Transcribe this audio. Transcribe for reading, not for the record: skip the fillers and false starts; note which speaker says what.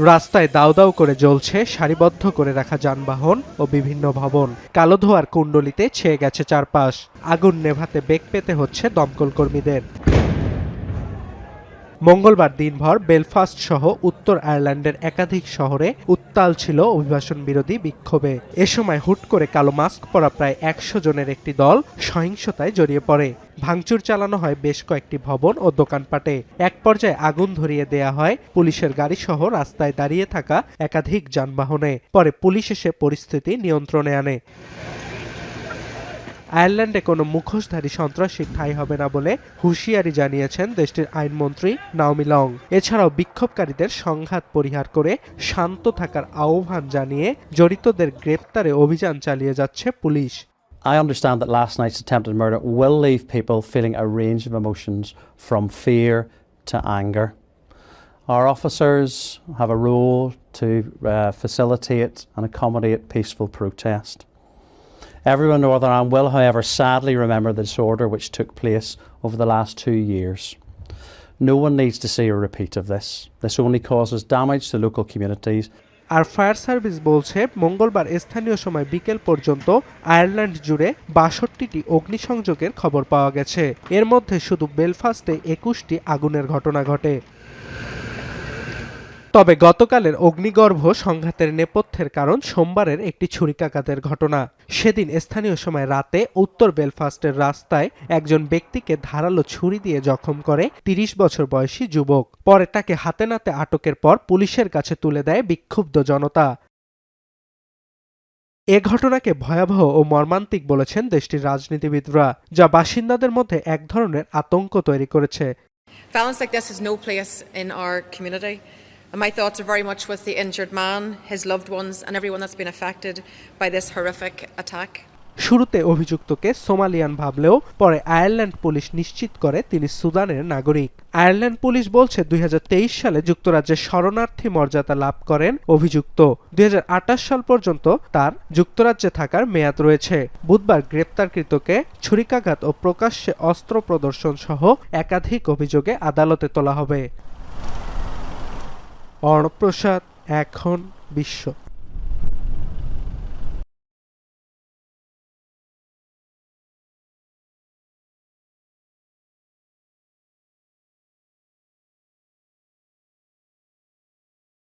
Speaker 1: রাস্তায় দাউ দাউ করে জ্বলছে সারিবদ্ধ করে রাখা যানবাহন ও বিভিন্ন ভবন। কালো ধোঁয়ার কুণ্ডলিতে ছেয়ে গেছে চারপাশ। আগুন নেভাতে বেগ পেতে হচ্ছে দমকল কর্মীদের। মঙ্গলবার দিনভর বেলফাস্ট সহ উত্তর আয়ারল্যান্ডের একাধিক শহরে উত্তাল ছিল অভিবাসন বিরোধী বিক্ষোভে। এ সময় হুট করে কালো মাস্ক পরা প্রায় ১০০ জনের একটি দল সহিংসতায় জড়িয়ে পড়ে। ভাঙচুর চালানো হয় বেশ কয়েকটি ভবন ও দোকানপাটে। এক পর্যায়ে আগুন ধরিয়ে দেয়া হয় পুলিশের গাড়িসহ রাস্তায় দাঁড়িয়ে থাকা একাধিক যানবাহনে। পরে পুলিশ এসে পরিস্থিতি নিয়ন্ত্রণে আনে। আয়ারল্যান্ডে কোনো মুখোশধারী সন্ত্রাসী ঠাঁই হবে না বলে হুঁশিয়ারি জানিয়েছেন দেশটির আইনমন্ত্রী নাওমি লং। এছাড়াও বিক্ষোভকারীদের সংঘাত পরিহার করে শান্ত থাকার আহ্বান জানিয়ে জড়িতদের গ্রেপ্তারে অভিযান চালিয়ে যাচ্ছে police.
Speaker 2: I understand that last night's attempted murder will leave people feeling a range of emotions from fear to anger. Our officers have a role to facilitate and accommodate peaceful protest. Everyone in Northern Ireland will, however, sadly remember the disorder which took place over the last 2 years. No one needs to see a repeat of this. This only causes damage to local communities.
Speaker 1: আর fire service বলছে মঙ্গলবার স্থানীয় সময় বিকেল পর্যন্ত Ireland জুড়ে ৬২টি অগ্নিসংযোগের খবর পাওয়া গেছে। এর মধ্যে শুধু বেলফাস্টে ২১টি আগুনের ঘটনা ঘটে। তবে গতকালের অগ্নিগর্ভ সংঘাতের নেপথ্যের কারণ সোমবারের একটি ছুরিকাঘাতের ঘটনা। সেদিন স্থানীয় সময় রাতে উত্তর বেলফাস্টের রাস্তায় একজন ব্যক্তিকে ধারালো ছুরি দিয়ে জখম করে ৩০ বছর বয়সী যুবক। পরে তাকে হাতে নাতে আটকের পর পুলিশের কাছে তুলে দেয় বিক্ষুব্ধ জনতা। এ ঘটনাকে ভয়াবহ ও মর্মান্তিক বলেছেন দেশটির রাজনীতিবিদরা, যা বাসিন্দাদের মধ্যে এক ধরনের আতঙ্ক তৈরি করেছে।
Speaker 3: Violence like this has no place in our community. And my thoughts are very much with the injured man, his loved ones, and everyone that's been affected by this horrific attack.
Speaker 1: শুরুতে অভিযুক্তকে Somalian ভাবলেও পরে Ireland police নিশ্চিত করে তিনি সুদানের নাগরিক। Ireland police বলছে ২০২৩ সালে যুক্তরাজ্যে শরণার্থী মর্যাদা লাভ করেন অভিযুক্ত। ২০২৮ সাল পর্যন্ত তার যুক্তরাজ্যে থাকার মেয়াদ রয়েছে। বুধবার গ্রেপ্তারকৃতকে ছুরিকাঘাত ও প্রকাশ্যে অস্ত্র প্রদর্শন সহ একাধিক অভিযোগে আদালতে তোলা হবে। অর্ণব প্রসাদ, এখন বিশ্ব।